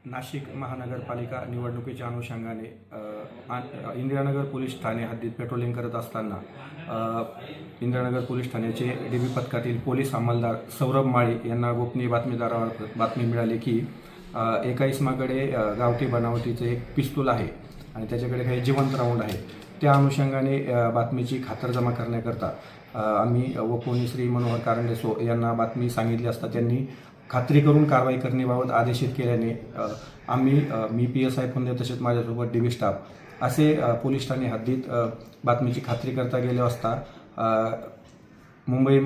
नाशिक महानगरपालिका निवडणुकीच्या अनुषंगाने इंदिरानगर पोलीस ठाणे हद्दीत पेट्रोलिंग करत असताना इंदिरानगर पोलीस ठाण्याचे DB पथकातील पोलीस अंमलदार सौरभ माळी यांना गोपनीय बातमी मिळाली की एका इसमाकडे गावठी बनावटीचे एक पिस्तूल आहे आणि त्याच्याकडे काही जिवंत राऊंड आहे। त्या अनुषंगाने बातमीची खातरजमा करण्याकरता आम्ही वकोनी श्री मनोहर कारंडे सो यांना बातमी सांगितली असता त्यांनी खात्री करून कारवाई करण्याबाबत आदेशित केल्याने मी PSI पुंदे तसेच माझ्यासोबत DB स्टाफ असे पोलीस ठाणे हद्दीत बातमीची खात्री करता गेले असता मुंबई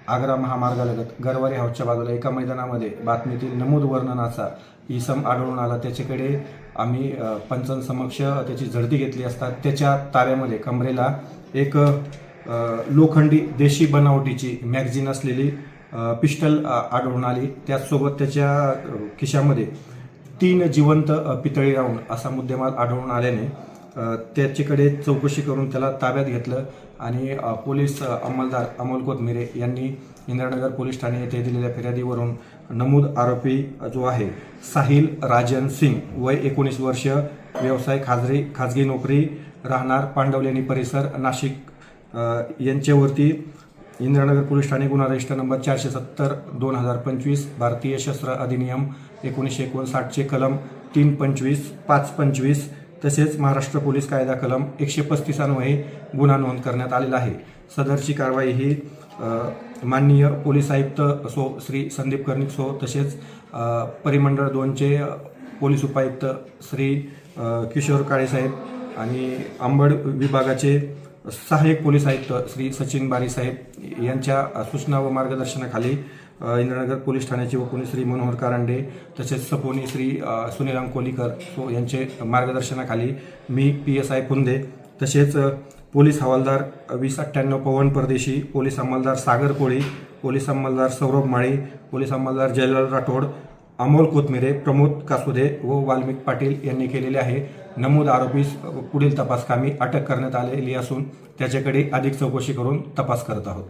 आग्रा महामार्गालगत गरवारे हाऊसच्या बाजूला एका मैदानामध्ये बातमीतील नमूद वर्णनाचा इसम आढळून आला। त्याच्याकडे आम्ही पंचांसमक्ष त्याची झडती घेतली असता त्याच्या ताब्यामध्ये कमरेला एक लोखंडी देशी बनावटीची मॅगझिन असलेली पिस्टल आढळून आली। त्याचसोबत त्याच्या खिशामध्ये 3 जिवंत पितळी राऊंड असा मुद्देमाल आढळून आल्याने त्याच्याकडे चौकशी करून त्याला ताब्यात घेतलं आणि पोलीस अंमलदार अमोल कोथमिरे यांनी इंदिरानगर पोलीस ठाणे येथे दिलेल्या फिर्यादीवरून नमूद आरोपी जो आहे साहिल राजन सिंग वय 19 वर्ष, व्यवसाय खाजगी नोकरी, राहणार पांडवलेणी परिसर नाशिक यांच्यावरती इंदिरानगर पोलीस ठाणे गुन्हा रजिस्टर नंबर 470/2025 भारतीय शस्त्र अधिनियम 1959 चे कलम 325, 525 तसेच महाराष्ट्र पोलीस कायदा कलम 135 अन्वये गुन्हा नोंद करण्यात आलेला आहे। सदरची कारवाई ही माननीय पोलीस आयुक्त सो श्री संदीप कर्णिक सो तसेच परिमंडळ 2 चे पोलीस उपायुक्त श्री किशोर काळे साहेब आणि अंबड विभागाचे सहाय्यक पोलीस आयुक्त श्री सचिन बारी साहेब यांच्या सूचना व मार्गदर्शनाखाली इंदिरानगर पोलीस ठाण्याचे वकोनी श्री मनोहर कारंडे तसेच सपोनी श्री सुनील अंकोलीकर सो यांचे मार्गदर्शनाखाली मी PSI पुंदे तसेच पोलीस हवालदार 2098 पवन परदेशी, पोलीस अंमलदार सागर कोळी, पोलीस अंमलदार सौरभ माळी, पोलीस अंमलदार जयलाल राठोड, अमोल कोथमिरे, प्रमोद कासुदे व वाल्मिक पाटील यांनी केलेले आहे। नमूद आरोपीस पुढील तपासकामी अटक करण्यात आलेली असून त्याच्याकडे अधिक चौकशी करून तपास करत आहोत।